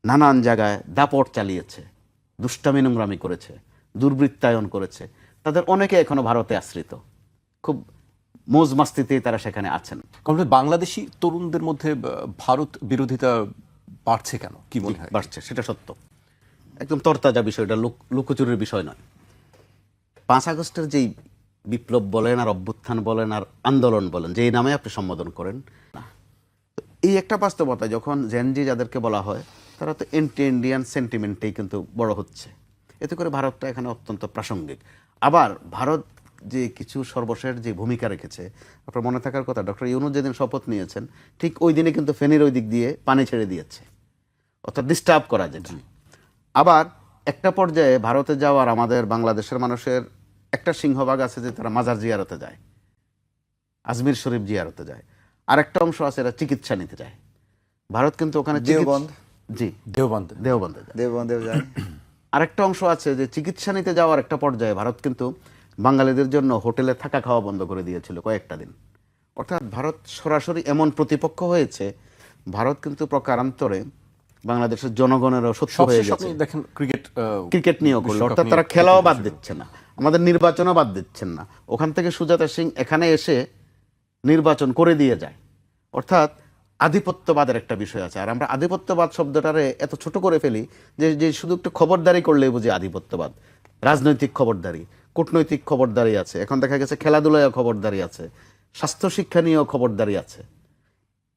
নানান জায়গায় দাপট চালিয়েছে, দুষ্টামি নোংরামি করেছে, দুর্বৃত্তায়ন করেছে, তাদের অনেকে এখনো ভারতে আশ্রিত, খুব মৌজ মাস্তিতেই তারা সেখানে আছেন। বাংলাদেশি তরুণদের মধ্যে ভারত বিরোধিতা বাড়ছে কেন, কি মনে হয়? বাড়ছে, সেটা সত্য, একদম তরতাজা বিষয়টা, লুকোচুরির বিষয় নয়। 5 আগস্টের যেই বিপ্লব বলেন আর অভ্যুত্থান বলেন আর আন্দোলন বলেন, যেই নামে আপনি সম্বোধন করেন না, এই একটা বাস্তবতা, যখন জেনজি যাদেরকে বলা হয় তারা তো এন্টি ইন্ডিয়ান সেন্টিমেন্টেই কিন্তু বড় হচ্ছে, এতে করে ভারতটা এখানে অত্যন্ত প্রাসঙ্গিক। আবার ভারত যে কিছু সর্বশেষ যে ভূমিকা রেখেছে, আপনার মনে থাকার কথা, ডক্টর ইউনূস যেদিন শপথ নিয়েছেন ঠিক ওই দিনে কিন্তু ফেনীর ওই দিক দিয়ে পানি ছেড়ে দিয়েছে, অর্থাৎ ডিস্টার্ব করা যেটা। আবার একটা পর্যায়ে ভারতে যাওয়ার আমাদের বাংলাদেশের মানুষের একটা সিংহভাগ আছে যে তারা মাজার জিয়ারতে যায়, আজমির শরীফ জিয়ারতে যায়, আর একটা অংশ আছে এরা চিকিৎসা নিতে যায়। ভারত কিন্তু ওখানে দেওবন্দ, জি দেওবন্দে যায়। দেওবন্দেও যায়। আরেকটা অংশ আছে যে চিকিৎসা নিতে যাওয়ার একটা পর্যায়ে ভারত কিন্তু বাঙালিদের জন্য হোটেলে থাকা খাওয়া বন্ধ করে দিয়েছিল কয়েকটা দিন। অর্থাৎ ভারত সরাসরি এমন প্রতিপক্ষ হয়েছে, ভারত কিন্তু প্রকারান্তরে বাংলাদেশের জনগণেরও শত্রু হয়ে গেছে। দেখেন ক্রিকেট নিয়েও করলো, অর্থাৎ তারা খেলাও বাদ দিচ্ছে না, আমাদের নির্বাচনও বাদ দিচ্ছেন না, ওখান থেকে সুজাতা সিং এখানে এসে নির্বাচন করে দিয়ে যায়। অর্থাৎ আধিপত্যবাদের একটা বিষয় আছে, আর আমরা আধিপত্যবাদ শব্দটারে এত ছোট করে ফেলি যে শুধু একটু খবরদারি করলেই বুঝি আধিপত্যবাদ। রাজনৈতিক খবরদারি, কূটনৈতিক খবরদারি আছে, এখন দেখা গেছে খেলাধুলায় খবরদারি আছে, স্বাস্থ্য শিক্ষা নিয়েও খবরদারি আছে।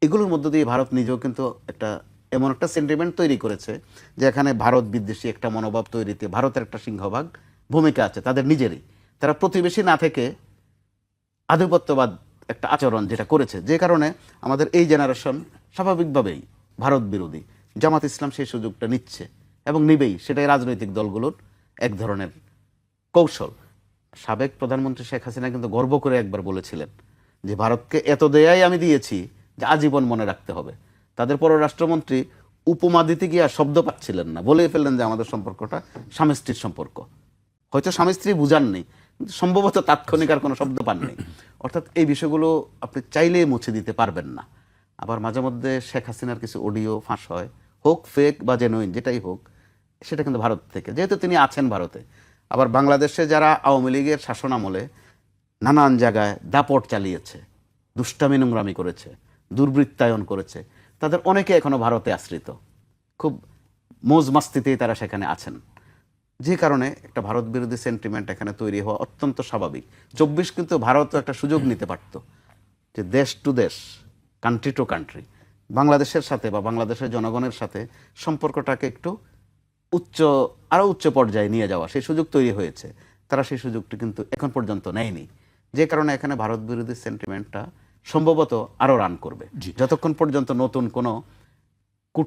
এগুলোর মধ্য দিয়ে ভারত নিজেও কিন্তু একটা এমন একটা সেন্টিমেন্ট তৈরি করেছে যে এখানে ভারত বিদ্বেষী একটা মনোভাব তৈরিতে ভারতের একটা সিংহভাগ ভূমিকা আছে তাদের নিজেরই। তারা প্রতিবেশী না থেকে আধিপত্যবাদ একটা আচরণ যেটা করেছে, যে কারণে আমাদের এই জেনারেশন স্বাভাবিকভাবেই ভারত বিরোধী। জামাত ইসলাম সেই সুযোগটা নিচ্ছে এবং নিবেই, সেটাই রাজনৈতিক দলগুলোর এক ধরনের কৌশল। সাবেক প্রধানমন্ত্রী শেখ হাসিনা কিন্তু গর্ব করে একবার বলেছিলেন যে ভারতকে এত দেয়াই আমি দিয়েছি যে আজীবন মনে রাখতে হবে। তাদের পররাষ্ট্রমন্ত্রী উপমা দিতে গিয়ে আর শব্দ পাচ্ছিলেন না, বলে ফেললেন যে আমাদের সম্পর্কটা স্বামী স্ত্রীর সম্পর্ক। হয়তো স্বামী স্ত্রী বুঝাননি, কিন্তু সম্ভবত তাৎক্ষণিক আর কোনো শব্দ পাননি। অর্থাৎ এই বিষয়গুলো আপনি চাইলেই মুছে দিতে পারবেন না। আবার মাঝে মধ্যে শেখ হাসিনার কিছু অডিও ফাঁস হয়, হোক ফেক বা জেনুইন যেটাই হোক, সেটা কিন্তু ভারত থেকে, যেহেতু তিনি আছেন ভারতে। আবার বাংলাদেশে যারা আওয়ামী লীগের শাসন আমলে নানান জায়গায় দাপট চালিয়েছে, দুষ্টামি নোংরামি করেছে, দুর্বৃত্তায়ন করেছে, তাদের অনেকে এখনো ভারতে আশ্রিত, খুব মৌজ মাস্তিতেই তারা সেখানে আছেন। যে কারণে একটা ভারত বিরোধী সেন্টিমেন্ট এখানে তৈরি হওয়া অত্যন্ত স্বাভাবিক। 24 কিন্তু ভারতও একটা সুযোগ নিতে পারত যে দেশ টু দেশ, কান্ট্রি টু কান্ট্রি, বাংলাদেশের সাথে বা বাংলাদেশের জনগণের সাথে সম্পর্কটাকে একটু আরও উচ্চ পর্যায়ে নিয়ে যাওয়া, সেই সুযোগ তৈরি হয়েছে। তারা সেই সুযোগটি কিন্তু এখন পর্যন্ত নেয়নি, যে কারণে এখানে ভারত বিরোধী সেন্টিমেন্টটা সম্ভবত আরও রান করবে যতক্ষণ পর্যন্ত নতুন কোনো